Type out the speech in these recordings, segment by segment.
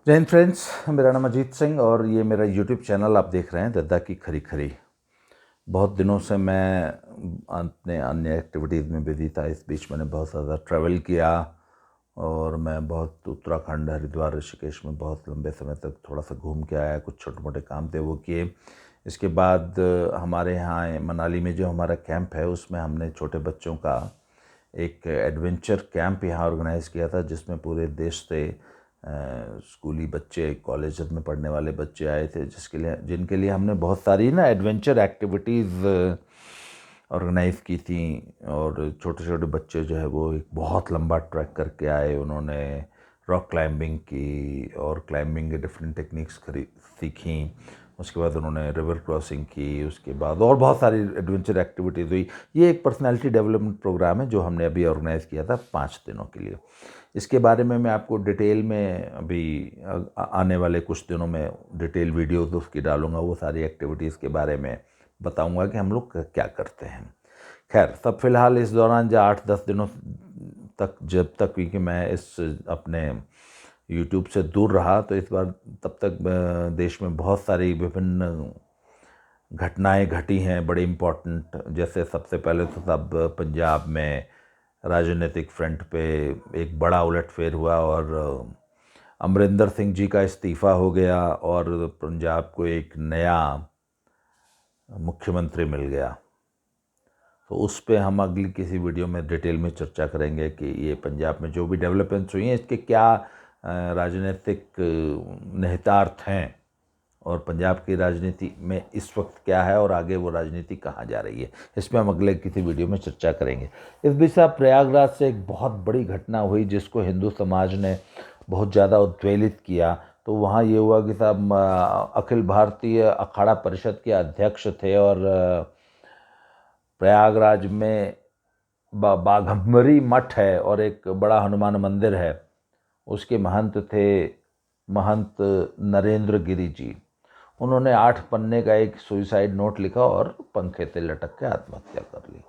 जय हिंद फ्रेंड्स, मेरा नाम अजीत सिंह और ये मेरा यूट्यूब चैनल आप देख रहे हैं दद्दा की खरी खरी। बहुत दिनों से मैं अपने अन्य एक्टिविटीज़ में बिजी था। इस बीच मैंने बहुत ज़्यादा ट्रैवल किया और मैं बहुत उत्तराखंड, हरिद्वार, ऋषिकेश में बहुत लंबे समय तक थोड़ा सा घूम के आया। कुछ छोटे मोटे काम थे वो किए। इसके बाद हमारे यहाँ मनाली में जो हमारा कैंप है उसमें हमने छोटे बच्चों का एक एडवेंचर कैंप यहाँ ऑर्गेनाइज़ किया था, जिसमें पूरे देश से स्कूली बच्चे, कॉलेज में पढ़ने वाले बच्चे आए थे, जिनके लिए हमने बहुत सारी एडवेंचर एक्टिविटीज़ ऑर्गेनाइज़ की थी। और छोटे छोटे बच्चे जो है वो एक बहुत लंबा ट्रैक करके आए। उन्होंने रॉक क्लाइंबिंग की और क्लाइंबिंग के डिफरेंट टेक्निक्स सीखी। उसके बाद उन्होंने रिवर क्रॉसिंग की। उसके बाद और बहुत सारी एडवेंचर एक्टिविटीज़ हुई। ये एक पर्सनालिटी डेवलपमेंट प्रोग्राम है जो हमने अभी ऑर्गेनाइज़ किया था 5 दिनों के लिए। इसके बारे में मैं आपको डिटेल में अभी आने वाले कुछ दिनों में डिटेल वीडियोस उसकी डालूंगा। वो सारी एक्टिविटीज़ के बारे में बताऊंगा कि हम लोग क्या करते हैं। खैर, तब फिलहाल इस दौरान जो 8-10 दिनों तक, जब तक क्योंकि मैं इस अपने यूट्यूब से दूर रहा, तो इस बार तब तक देश में बहुत सारी विभिन्न घटनाएं घटी हैं बड़े इम्पोर्टेंट। जैसे सबसे पहले तो तब पंजाब में राजनीतिक फ्रंट पे एक बड़ा उलटफेर हुआ और अमरिंदर सिंह जी का इस्तीफ़ा हो गया और पंजाब को एक नया मुख्यमंत्री मिल गया। तो उस पे हम अगली किसी वीडियो में डिटेल में चर्चा करेंगे कि ये पंजाब में जो भी डेवलपमेंट्स हुई हैं इसके क्या राजनीतिक निहितार्थ हैं और पंजाब की राजनीति में इस वक्त क्या है और आगे वो राजनीति कहाँ जा रही है। इसमें हम अगले किसी वीडियो में चर्चा करेंगे। इस बीच साहब प्रयागराज से एक बहुत बड़ी घटना हुई जिसको हिंदू समाज ने बहुत ज़्यादा उद्वेलित किया। तो वहाँ ये हुआ कि साहब अखिल भारतीय अखाड़ा परिषद के अध्यक्ष थे और प्रयागराज में बाघम्बरी मठ है और एक बड़ा हनुमान मंदिर है। उसके महंत थे महंत नरेंद्र गिरी जी। उन्होंने 8 पन्ने का एक सुइसाइड नोट लिखा और पंखे से लटक के आत्महत्या कर ली।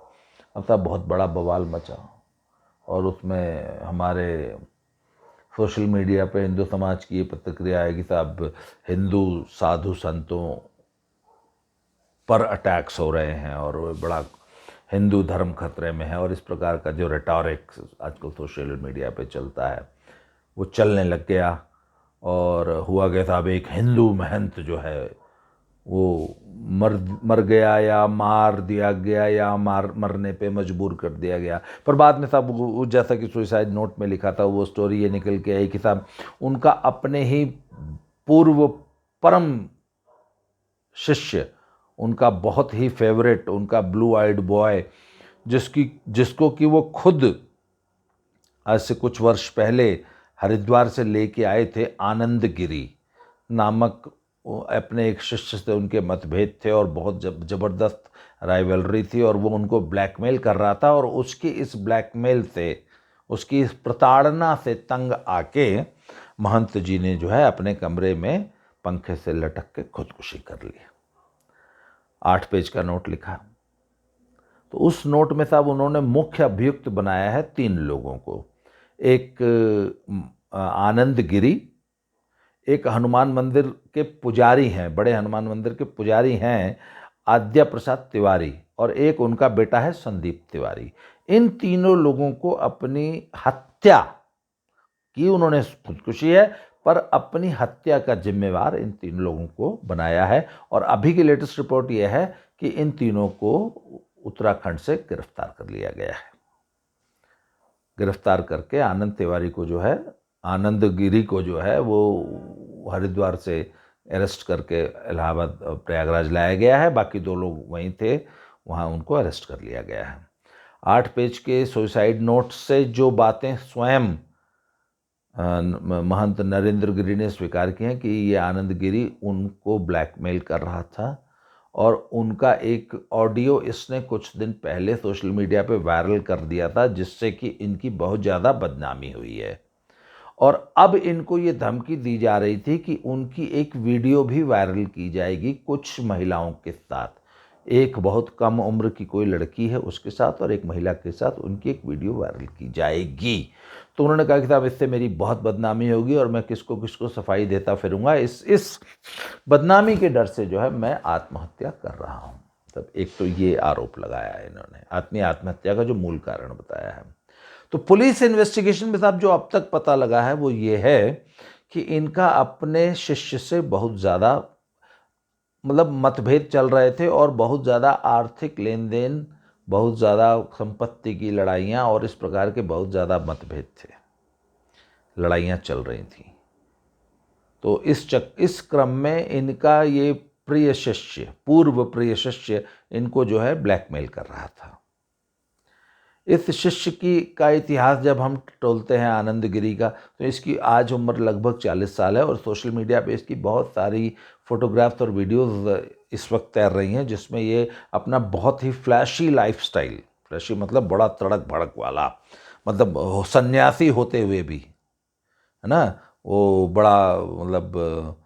अब तब बहुत बड़ा बवाल मचा और उसमें हमारे सोशल मीडिया पे हिंदू समाज की ये प्रतिक्रिया है कि साहब हिंदू साधु संतों पर अटैक्स हो रहे हैं और बड़ा हिंदू धर्म खतरे में है। और इस प्रकार का जो रेटोरिक आजकल सोशल मीडिया पे चलता है वो चलने लग गया। और हुआ क्या साहब, एक हिंदू महंत जो है वो मर गया या मार दिया गया या मरने पे मजबूर कर दिया गया। पर बाद में साहब वो जैसा कि सुसाइड नोट में लिखा था वो स्टोरी ये निकल के आई कि साहब उनका अपने ही पूर्व परम शिष्य, उनका बहुत ही फेवरेट, उनका ब्लू आइड बॉय, जिसको कि वो खुद आज से कुछ वर्ष पहले हरिद्वार से लेके आए थे, आनंद गिरी नामक अपने एक शिष्य से उनके मतभेद थे और बहुत ज़बरदस्त राइवलरी थी और वो उनको ब्लैकमेल कर रहा था। और उसकी इस ब्लैकमेल से, उसकी इस प्रताड़ना से तंग आके महंत जी ने जो है अपने कमरे में पंखे से लटक के खुदकुशी कर ली। 8 पेज का नोट लिखा। तो उस नोट में साहब उन्होंने मुख्य अभियुक्त बनाया है 3 लोगों को। एक आनंद गिरी, एक हनुमान मंदिर के पुजारी हैं, बड़े हनुमान मंदिर के पुजारी हैं आद्या प्रसाद तिवारी, और एक उनका बेटा है संदीप तिवारी। इन तीनों लोगों को अपनी हत्या की, उन्होंने खुदकुशी है पर अपनी हत्या का जिम्मेवार इन 3 लोगों को बनाया है। और अभी की लेटेस्ट रिपोर्ट यह है कि इन तीनों को उत्तराखंड से गिरफ्तार कर लिया गया है। गिरफ्तार करके आनंद तिवारी को जो है, आनंद गिरी को जो है वो हरिद्वार से अरेस्ट करके इलाहाबाद प्रयागराज लाया गया है। बाकी 2 लोग वहीं थे, वहाँ उनको अरेस्ट कर लिया गया है। 8 पेज के सुसाइड नोट से जो बातें स्वयं महंत नरेंद्र गिरी ने स्वीकार की हैं कि ये आनंद गिरी उनको ब्लैकमेल कर रहा था। और उनका एक ऑडियो इसने कुछ दिन पहले सोशल मीडिया पे वायरल कर दिया था जिससे कि इनकी बहुत ज़्यादा बदनामी हुई है। और अब इनको ये धमकी दी जा रही थी कि उनकी एक वीडियो भी वायरल की जाएगी कुछ महिलाओं के साथ। एक बहुत कम उम्र की कोई लड़की है उसके साथ और एक महिला के साथ उनकी एक वीडियो वायरल की जाएगी। तो उन्होंने कहा कि साहब इससे मेरी बहुत बदनामी होगी और मैं किसको किसको सफाई देता फिरूंगा, इस बदनामी के डर से जो है मैं आत्महत्या कर रहा हूँ। तब एक तो ये आरोप लगाया है इन्होंने, आत्महत्या का जो मूल कारण बताया है। तो पुलिस इन्वेस्टिगेशन में साहब जो अब तक पता लगा है वो ये है कि इनका अपने शिष्य से बहुत ज़्यादा मतलब मतभेद चल रहे थे और बहुत ज़्यादा आर्थिक लेन देन, बहुत ज़्यादा संपत्ति की लड़ाइयाँ और इस प्रकार के बहुत ज़्यादा मतभेद थे, लड़ाइयाँ चल रही थी। तो इस क्रम में इनका ये प्रिय शिष्य, पूर्व प्रिय शिष्य इनको जो है ब्लैकमेल कर रहा था। इस शिष्य का इतिहास जब हम टोलते हैं आनंद गिरी का, तो इसकी आज उम्र लगभग 40 साल है और सोशल मीडिया पे इसकी बहुत सारी फोटोग्राफ्स और वीडियोस इस वक्त तैर रही हैं जिसमें ये अपना बहुत ही फ्लैशी लाइफस्टाइल, फ्लैशी मतलब बड़ा तड़क भड़क वाला, मतलब सन्यासी होते हुए भी, है ना, वो बड़ा मतलब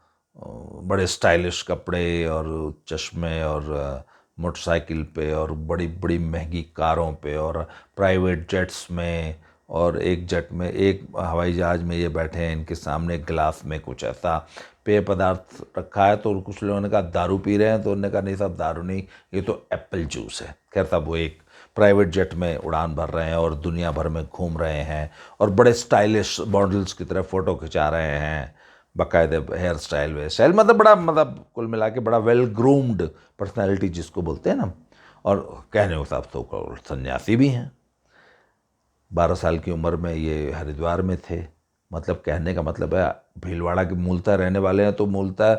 बड़े स्टाइलिश कपड़े और चश्मे और मोटरसाइकिल पे और बड़ी बड़ी महंगी कारों पे और प्राइवेट जेट्स में, और एक जेट में, एक हवाई जहाज़ में ये बैठे हैं, इनके सामने गिलास में कुछ ऐसा पेय पदार्थ रखा है। तो कुछ लोगों ने कहा दारू पी रहे हैं, तो उन्होंने कहा नहीं साहब दारू नहीं, ये तो एप्पल जूस है। खैर साहब वो एक प्राइवेट जेट में उड़ान भर रहे हैं और दुनिया भर में घूम रहे हैं और बड़े स्टाइलिश मॉडल्स की तरह फ़ोटो खिंचा रहे हैं, बाकायदे हेयर स्टाइल वे स्टाइल, मतलब बड़ा, मतलब कुल मिला के बड़ा वेल ग्रूम्ड पर्सनैलिटी जिसको बोलते हैं ना। और कहने के हिसाब से तो सन्यासी भी हैं। 12 साल की उम्र में ये हरिद्वार में थे, मतलब कहने का मतलब है भीलवाड़ा के मूलतः रहने वाले हैं, तो मूलतः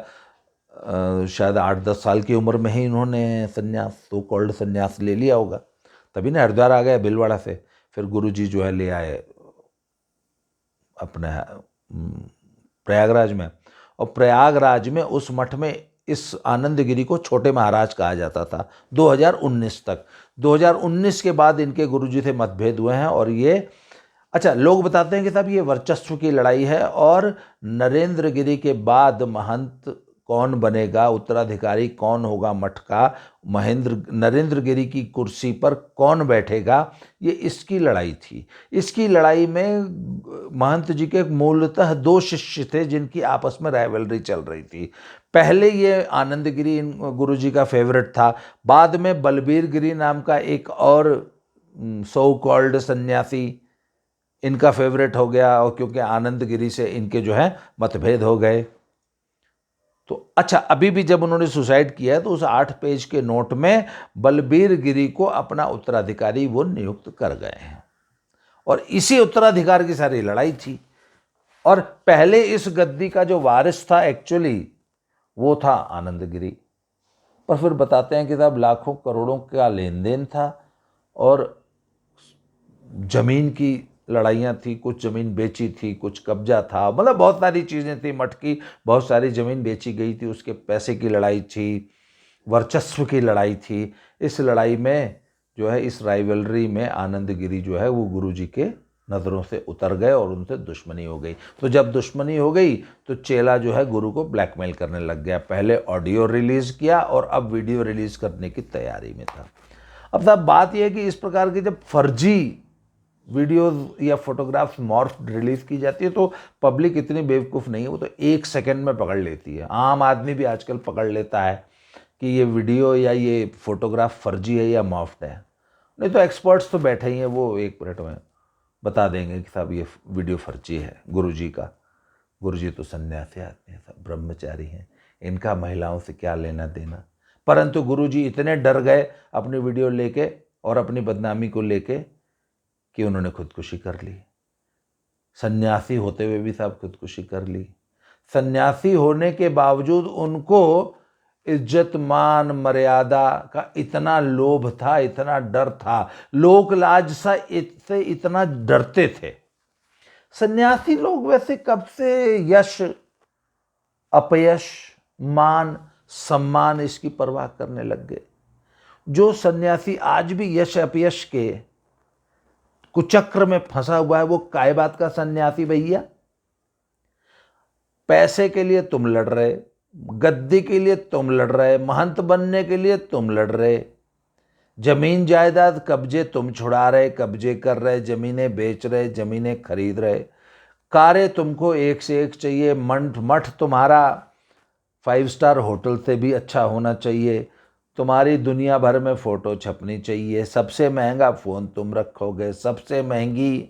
शायद 8-10 साल की उम्र में ही इन्होंने संन्यास, सो कॉल्ड संन्यास ले लिया होगा, तभी ना हरिद्वार आ गए भीलवाड़ा से। फिर गुरुजी जो है ले आए अपने प्रयागराज में, और प्रयागराज में उस मठ में इस आनंद गिरी को छोटे महाराज कहा जाता था 2019 तक। 2019 के बाद इनके गुरुजी से मतभेद हुए हैं और ये, अच्छा लोग बताते हैं कि साहब ये वर्चस्व की लड़ाई है और नरेंद्र गिरी के बाद महंत कौन बनेगा, उत्तराधिकारी कौन होगा मठ का, नरेंद्र गिरी की कुर्सी पर कौन बैठेगा, ये इसकी लड़ाई थी। इसकी लड़ाई में महंत जी के मूलतः 2 शिष्य थे जिनकी आपस में राइवलरी चल रही थी। पहले ये आनंद गिरी गुरु जी का फेवरेट था, बाद में बलबीर गिरी नाम का एक और सो कॉल्ड सन्यासी इनका फेवरेट हो गया, और क्योंकि आनंद गिरी से इनके जो है मतभेद हो गए। तो अच्छा, अभी भी जब उन्होंने सुसाइड किया तो उस 8 पेज के नोट में बलबीर गिरी को अपना उत्तराधिकारी वो नियुक्त कर गए हैं, और इसी उत्तराधिकार की सारी लड़ाई थी। और पहले इस गद्दी का जो वारिस था एक्चुअली वो था आनंद गिरी, पर फिर बताते हैं कि साहब लाखों करोड़ों का लेन देन था और जमीन की लड़ाइयाँ थी, कुछ ज़मीन बेची थी, कुछ कब्जा था, मतलब बहुत सारी चीज़ें थी। मठ की बहुत सारी ज़मीन बेची गई थी, उसके पैसे की लड़ाई थी, वर्चस्व की लड़ाई थी। इस लड़ाई में जो है, इस राइवलरी में आनंद गिरी जो है वो गुरुजी के नज़रों से उतर गए और उनसे दुश्मनी हो गई। तो जब दुश्मनी हो गई तो चेला जो है गुरु को ब्लैकमेल करने लग गया। पहले ऑडियो रिलीज़ किया और अब वीडियो रिलीज़ करने की तैयारी में था। अब साहब बात यह है कि इस प्रकार की जब फर्जी वीडियोस या फोटोग्राफ्स मॉर्फ रिलीज़ की जाती है तो पब्लिक इतनी बेवकूफ़ नहीं है, वो तो 1 सेकंड में पकड़ लेती है। आम आदमी भी आजकल पकड़ लेता है कि ये वीडियो या ये फोटोग्राफ फर्जी है या मॉफ्ड है। नहीं तो एक्सपर्ट्स तो बैठे ही हैं, वो 1 मिनट में बता देंगे कि साहब ये वीडियो फर्जी है गुरुजी का। गुरुजी तो सन्यासी आदमी हैं, सब ब्रह्मचारी हैं, इनका महिलाओं से क्या लेना देना। परंतु गुरुजी इतने डर गए अपनी वीडियो लेके और अपनी बदनामी को लेके कि उन्होंने खुदकुशी कर ली। सन्यासी होते हुए भी साहब खुदकुशी कर ली। सन्यासी होने के बावजूद उनको इज्जत मान मर्यादा का इतना लोभ था, इतना डर था, लोक लाज से इतना डरते थे। सन्यासी लोग वैसे कब से यश अपयश मान सम्मान इसकी परवाह करने लग गए। जो सन्यासी आज भी यश अपयश के कुचक्र में फंसा हुआ है वो काय बात का सन्यासी भैया। पैसे के लिए तुम लड़ रहे, गद्दी के लिए तुम लड़ रहे, महंत बनने के लिए तुम लड़ रहे, जमीन जायदाद कब्जे तुम छुड़ा रहे, कब्जे कर रहे, जमीनें बेच रहे, जमीनें खरीद रहे, कारें तुमको एक से एक चाहिए, मठ मठ तुम्हारा 5 स्टार होटल से भी अच्छा होना चाहिए, तुम्हारी दुनिया भर में फ़ोटो छपनी चाहिए, सबसे महंगा फ़ोन तुम रखोगे, सबसे महंगी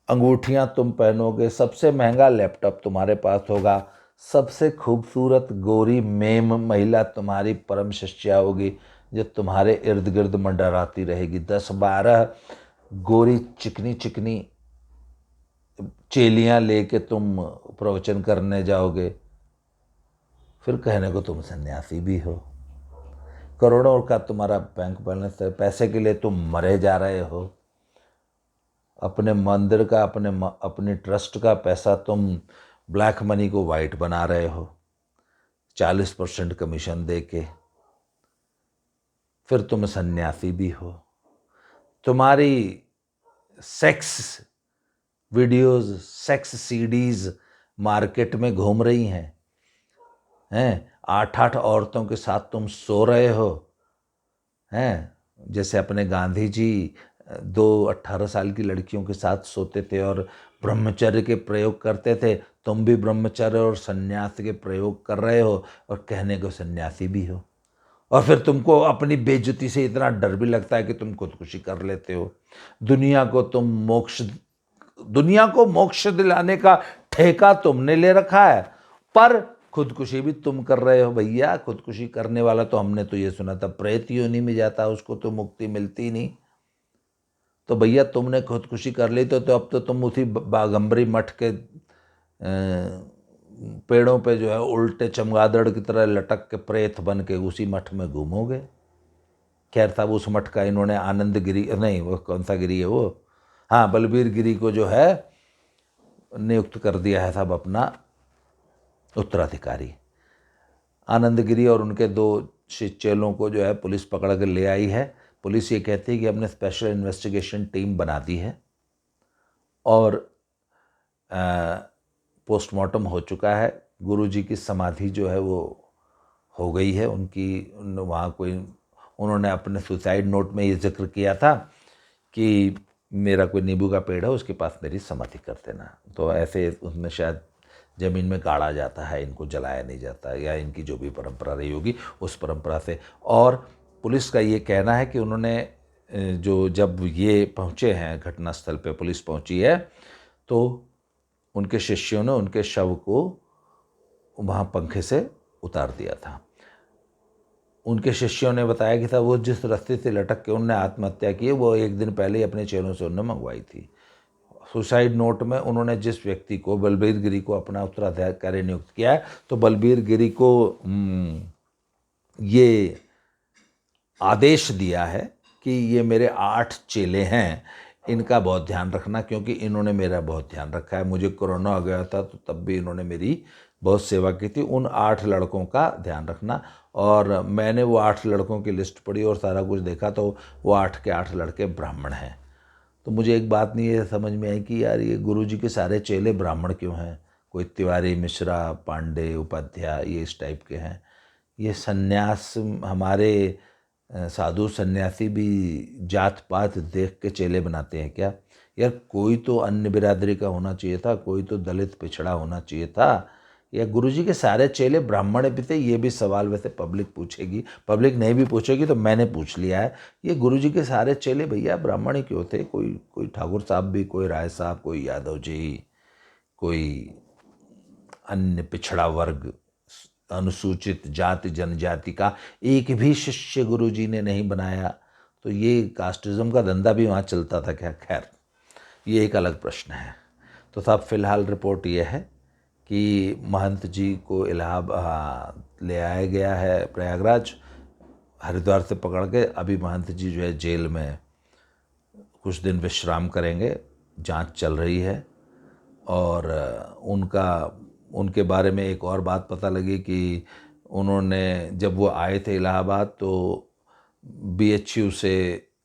अंगूठियां तुम पहनोगे, सबसे महंगा लैपटॉप तुम्हारे पास होगा, सबसे खूबसूरत गोरी मेम महिला तुम्हारी परम शिष्या होगी जो तुम्हारे इर्द गिर्द मंडराती रहेगी। 10-12 गोरी चिकनी चिकनी चेलियां लेके तुम प्रवचन करने जाओगे, फिर कहने को तुम सन्यासी भी हो। करोड़ों का तुम्हारा बैंक बैलेंस है, पैसे के लिए तुम मरे जा रहे हो। अपने मंदिर का, अपने ट्रस्ट का पैसा तुम ब्लैक मनी को वाइट बना रहे हो 40% कमीशन दे के, फिर तुम सन्यासी भी हो। तुम्हारी sex videos, sex CDs market में घूम रही हैं 8-8 औरतों के साथ तुम सो रहे हो हैं। जैसे अपने गांधी जी 2 18 साल की लड़कियों के साथ सोते थे और ब्रह्मचर्य के प्रयोग करते थे, तुम भी ब्रह्मचर्य और सन्यास के प्रयोग कर रहे हो और कहने को सन्यासी भी हो। और फिर तुमको अपनी बेइज्जती से इतना डर भी लगता है कि तुम खुदकुशी कर लेते हो। दुनिया को मोक्ष दिलाने का ठेका तुमने ले रखा है, पर खुदकुशी भी तुम कर रहे हो। भैया खुदकुशी करने वाला तो हमने तो ये सुना था प्रेत योनि में जाता, उसको तो मुक्ति मिलती नहीं। तो भैया तुमने खुदकुशी कर ली तो अब तो तुम उसी बाघम्बरी मठ के पेड़ों पे जो है उल्टे चमगादड़ की तरह लटक के प्रेत बन के उसी मठ में घूमोगे। खैर साहब उस मठ का इन्होंने आनंद गिरी, नहीं वो कौन सा गिरी है वो, हाँ बलबीर गिरी को जो है नियुक्त कर दिया है साहब अपना उत्तराधिकारी। आनंद गिरी और उनके 2 चेलों को जो है पुलिस पकड़ कर ले आई है। पुलिस ये कहती है कि हमने स्पेशल इन्वेस्टिगेशन टीम बना दी है और पोस्टमार्टम हो चुका है। गुरुजी की समाधि जो है वो हो गई है उनकी। वहाँ कोई उन्होंने अपने सुसाइड नोट में ये जिक्र किया था कि मेरा कोई नींबू का पेड़ है उसके पास मेरी समाधि कर देना, तो ऐसे उसमें शायद ज़मीन में गाड़ा जाता है, इनको जलाया नहीं जाता, या इनकी जो भी परंपरा रही होगी उस परंपरा से। और पुलिस का ये कहना है कि उन्होंने जब ये पहुँचे हैं घटनास्थल पे, पुलिस पहुँची है, तो उनके शिष्यों ने उनके शव को वहाँ पंखे से उतार दिया था। उनके शिष्यों ने बताया कि था वो जिस रस्ते से लटक के उन्होंने आत्महत्या की है वो 1 दिन पहले ही अपने चेलों से उन्होंने मंगवाई थी। सुसाइड नोट में उन्होंने जिस व्यक्ति को, बलबीर गिरी को अपना उत्तराधिकारी नियुक्त किया है, तो बलबीर गिरी को ये आदेश दिया है कि ये मेरे 8 चेले हैं, इनका बहुत ध्यान रखना, क्योंकि इन्होंने मेरा बहुत ध्यान रखा है। मुझे कोरोना हो गया था तो तब भी इन्होंने मेरी बहुत सेवा की थी। उन 8 लड़कों का ध्यान रखना। और मैंने वो 8 लड़कों की लिस्ट पढ़ी और सारा कुछ देखा, तो वो 8 के 8 लड़के ब्राह्मण हैं। तो मुझे एक बात नहीं ये समझ में आई कि यार ये गुरुजी के सारे चेले ब्राह्मण क्यों हैं? कोई तिवारी, मिश्रा, पांडे, उपाध्याय ये इस टाइप के हैं। ये सन्यास हमारे साधु सन्यासी भी जात पात देख के चेले बनाते हैं क्या? यार कोई तो अन्य बिरादरी का होना चाहिए था, कोई तो दलित पिछड़ा होना चाहिए था। या गुरुजी के सारे चेले ब्राह्मण भी थे? ये भी सवाल वैसे पब्लिक पूछेगी, पब्लिक नहीं भी पूछेगी तो मैंने पूछ लिया है। ये गुरुजी के सारे चेले भैया ब्राह्मण ही क्यों थे? कोई ठाकुर साहब भी, कोई राय साहब, कोई यादव जी, कोई अन्य पिछड़ा वर्ग, अनुसूचित जाति जनजाति का एक भी शिष्य गुरुजी ने नहीं बनाया, तो ये कास्टिज्म का धंधा भी वहाँ चलता था क्या? खैर ये एक अलग प्रश्न है। तो साहब फिलहाल रिपोर्ट ये है कि महंत जी को इलाहाबाद ले आया गया है, प्रयागराज हरिद्वार से पकड़ के। अभी महंत जी जो है जेल में कुछ दिन विश्राम करेंगे, जांच चल रही है। और उनके बारे में एक और बात पता लगी कि उन्होंने जब वो आए थे इलाहाबाद तो BHU से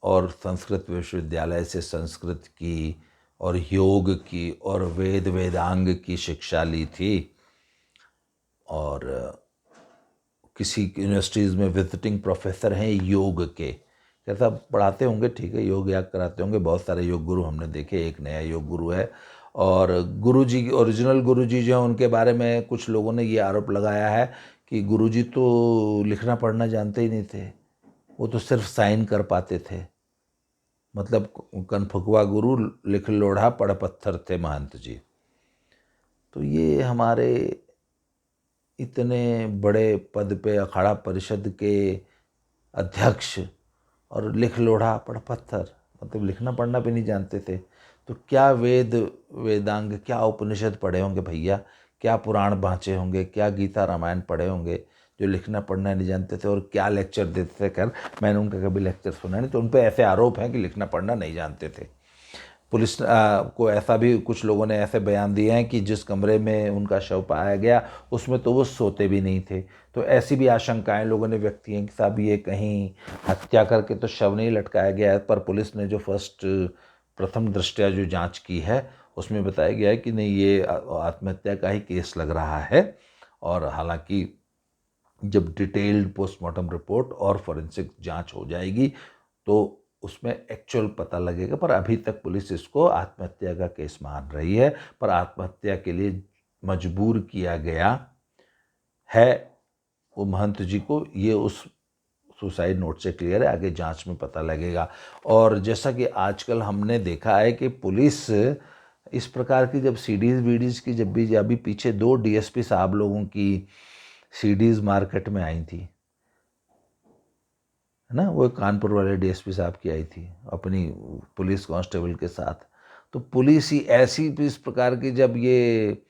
और संस्कृत विश्वविद्यालय से संस्कृत की और योग की और वेद वेदांग की शिक्षा ली थी, और किसी यूनिवर्सिटीज़ में विजिटिंग प्रोफेसर हैं योग के। कैसा पढ़ाते होंगे, ठीक है, योग याद कराते होंगे। बहुत सारे योग गुरु हमने देखे, एक नया योग गुरु है। और गुरुजी, ओरिजिनल गुरुजी जो हैं, उनके बारे में कुछ लोगों ने ये आरोप लगाया है कि गुरुजी तो लिखना पढ़ना जानते ही नहीं थे, वो तो सिर्फ साइन कर पाते थे। मतलब कनफुकवा गुरु, लिख लोढ़ा पढ़ पत्थर थे महंत जी। तो ये हमारे इतने बड़े पद पे, अखाड़ा परिषद के अध्यक्ष, और लिख लोढ़ा पढ़ पत्थर, मतलब लिखना पढ़ना भी नहीं जानते थे। तो क्या वेद वेदांग, क्या उपनिषद पढ़े होंगे भैया, क्या पुराण बाँचे होंगे, क्या गीता रामायण पढ़े होंगे, जो लिखना पढ़ना नहीं जानते थे, और क्या लेक्चर देते थे। खैर मैंने उनका कभी लेक्चर सुना नहीं, तो उन पर ऐसे आरोप हैं कि लिखना पढ़ना नहीं जानते थे। पुलिस को ऐसा भी, कुछ लोगों ने ऐसे बयान दिए हैं कि जिस कमरे में उनका शव पाया गया उसमें तो वो सोते भी नहीं थे। तो ऐसी भी आशंकाएं लोगों ने व्यक्त की हैं कि साहब ये कहीं हत्या करके तो शव नहीं लटकाया गया है। पर पुलिस ने जो प्रथम दृष्टया जो जांच की है उसमें बताया गया है कि नहीं, ये आत्महत्या का ही केस लग रहा है। और हालांकि जब डिटेल्ड पोस्टमार्टम रिपोर्ट और फॉरेंसिक जांच हो जाएगी तो उसमें एक्चुअल पता लगेगा। पर अभी तक पुलिस इसको आत्महत्या का केस मान रही है। पर आत्महत्या के लिए मजबूर किया गया है वो महंत जी को, ये उस सुसाइड नोट से क्लियर है, आगे जांच में पता लगेगा। और जैसा कि आजकल हमने देखा है कि पुलिस इस प्रकार की जब सीडीज़ वीडीज़ की, जब भी अभी पीछे 2 डीएसपी साहब लोगों की सीडीज़ मार्केट में आई थी, है ना, वो कानपुर वाले डीएसपी साहब की आई थी अपनी पुलिस कांस्टेबल के साथ। तो पुलिस ही ऐसी भी इस प्रकार की, जब ये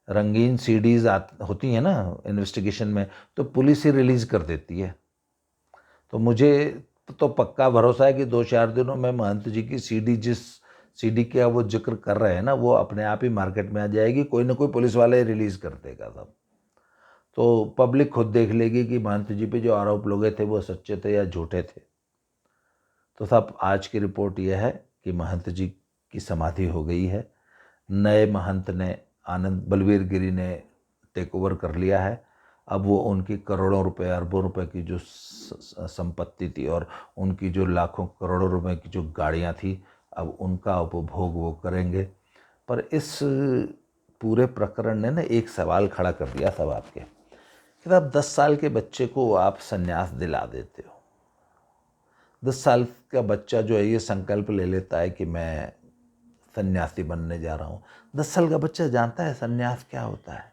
रंगीन सीडीज़ होती हैं ना इन्वेस्टिगेशन में, तो पुलिस ही रिलीज़ कर देती है। तो मुझे तो पक्का भरोसा है कि 2-4 दिनों में महंत जी की सीडी, जिस सीडी का वो जिक्र कर रहे हैं ना, वो अपने आप ही मार्केट में आ जाएगी। कोई ना कोई पुलिस वाले रिलीज़ कर देगा सब। तो पब्लिक खुद देख लेगी कि महंत जी पे जो आरोप लगे थे वो सच्चे थे या झूठे थे। तो साहब आज की रिपोर्ट यह है कि महंत जी की समाधि हो गई है। नए महंत ने, आनंद बलवीर गिरी ने टेक ओवर कर लिया है। अब वो उनकी करोड़ों रुपए, अरबों रुपए की जो संपत्ति थी और उनकी जो लाखों करोड़ों रुपए की जो गाड़ियाँ थी, अब उनका उपभोग वो करेंगे। पर इस पूरे प्रकरण ने ना एक सवाल खड़ा कर दिया सब आपके, कि आप 10 साल के बच्चे को आप संन्यास दिला देते हो। 10 साल का बच्चा जो है ये संकल्प ले लेता है कि मैं सन्यासी बनने जा रहा हूँ। 10 साल का बच्चा जानता है सन्यास क्या होता है,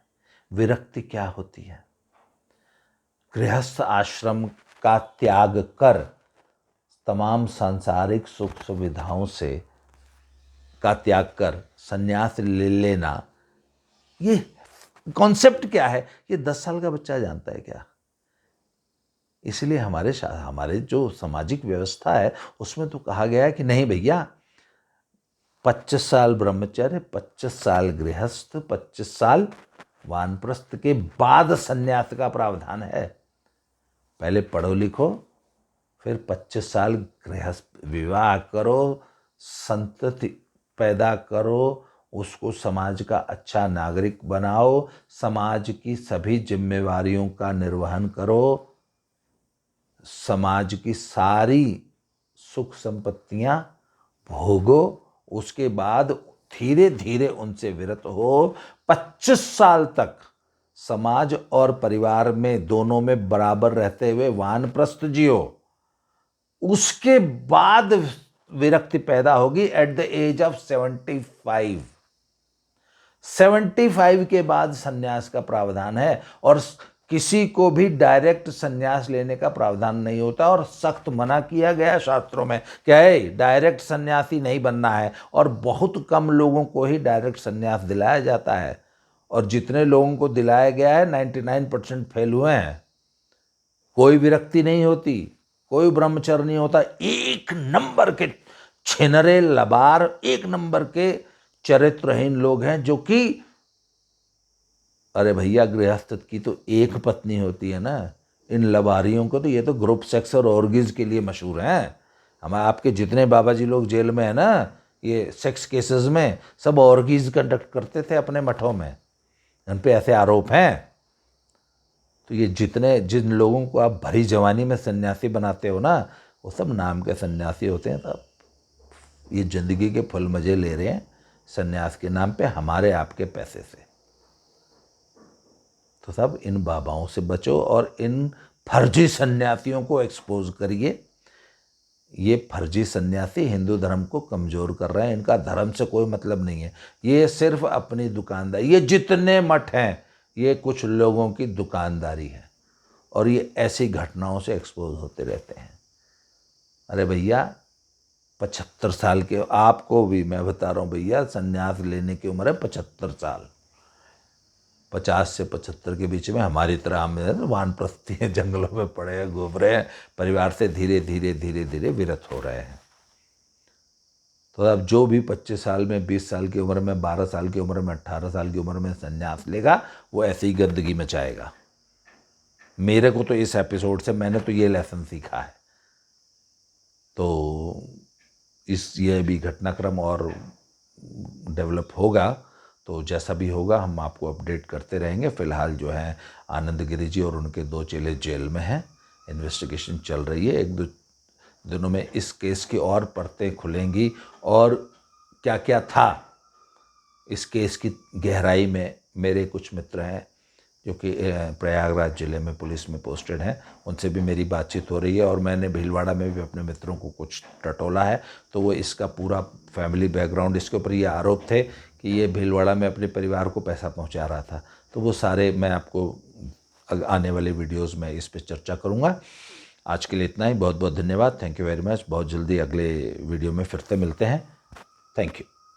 विरक्ति क्या होती है। गृहस्थ आश्रम का त्याग कर तमाम सांसारिक सुख सुविधाओं से का त्याग कर सन्यास ले लेना, ये कॉन्सेप्ट क्या है, ये 10 साल का बच्चा जानता है क्या। इसलिए हमारे जो सामाजिक व्यवस्था है उसमें तो कहा गया है कि नहीं भैया, 25 साल ब्रह्मचर्य, 25 साल गृहस्थ, 25 साल वानप्रस्थ के बाद संन्यास का प्रावधान है। पहले पढ़ो लिखो, फिर 25 साल गृहस्थ, विवाह करो, संतति पैदा करो, उसको समाज का अच्छा नागरिक बनाओ, समाज की सभी जिम्मेवारियों का निर्वहन करो, समाज की सारी सुख संपत्तियां भोगो, उसके बाद धीरे धीरे उनसे विरत हो। 25 साल तक समाज और परिवार में दोनों में बराबर रहते हुए वानप्रस्थ जियो। उसके बाद विरक्ति पैदा होगी एट द एज ऑफ 75। 75 के बाद सन्यास का प्रावधान है। और किसी को भी डायरेक्ट सन्यास लेने का प्रावधान नहीं होता, और सख्त मना किया गया शास्त्रों में क्या है, डायरेक्ट सन्यासी नहीं बनना है। और बहुत कम लोगों को ही डायरेक्ट सन्यास दिलाया जाता है, और जितने लोगों को दिलाया गया है 99% फेल हुए हैं। कोई विरक्ति नहीं होती, कोई ब्रह्मचर्य नहीं होता। एक नंबर के छिनरे लबार, एक नंबर के चरित्रहीन लोग हैं जो कि, अरे भैया गृहस्थ की तो एक पत्नी होती है ना, इन लबारियों को तो ये तो ग्रुप सेक्स और ऑर्गीज के लिए मशहूर हैं। हमारे आपके जितने बाबा जी लोग जेल में है ना, ये सेक्स केसेस में सब ऑर्गीज कंडक्ट करते थे अपने मठों में, उन पे ऐसे आरोप हैं। तो ये जिन लोगों को आप भरी जवानी में सन्यासी बनाते हो ना, वो सब नाम के सन्यासी होते हैं। तब ये ज़िंदगी के फल मज़े ले रहे हैं सन्यास के नाम पे हमारे आपके पैसे से। तो सब इन बाबाओं से बचो और इन फर्जी सन्यासियों को एक्सपोज करिए। ये फर्जी सन्यासी हिंदू धर्म को कमज़ोर कर रहे हैं, इनका धर्म से कोई मतलब नहीं है, ये सिर्फ अपनी दुकानदारी। ये जितने मठ हैं ये कुछ लोगों की दुकानदारी है और ये ऐसी घटनाओं से एक्सपोज होते रहते हैं। अरे भैया 75 साल के आपको भी मैं बता रहा हूँ भैया, संन्यास लेने की उम्र है 75 साल। 50 से 75 के बीच में हमारी तरह हम वानप्रस्थी हैं, जंगलों में पड़े हैं, घूम रहे हैं, परिवार से धीरे धीरे धीरे धीरे विरत हो रहे हैं। तो अब जो भी 25 साल में, 20 साल की उम्र में, 12 साल की उम्र में, 18 साल की उम्र में संन्यास लेगा, वो ऐसी ही गंदगी मचाएगा। मेरे को तो इस एपिसोड से मैंने तो ये लेसन सीखा है। तो ये भी घटनाक्रम और डेवलप होगा, तो जैसा भी होगा हम आपको अपडेट करते रहेंगे। फ़िलहाल जो है आनंद गिरी जी और उनके 2 चेले जेल में हैं, इन्वेस्टिगेशन चल रही है। 1-2 दिनों में इस केस की और परतें खुलेंगी और क्या क्या था इस केस की गहराई में। मेरे कुछ मित्र हैं जो कि प्रयागराज ज़िले में पुलिस में पोस्टेड हैं, उनसे भी मेरी बातचीत हो रही है और मैंने भीलवाड़ा में भी अपने मित्रों को कुछ टटोला है। तो वो इसका पूरा फैमिली बैकग्राउंड, इसके ऊपर ये आरोप थे कि ये भीलवाड़ा में अपने परिवार को पैसा पहुंचा रहा था। तो वो सारे मैं आपको आने वाले वीडियोज़ में इस पर चर्चा करूँगा। आज के लिए इतना ही। बहुत बहुत धन्यवाद। Thank you very much. बहुत जल्दी अगले वीडियो में फिर से मिलते हैं। Thank you.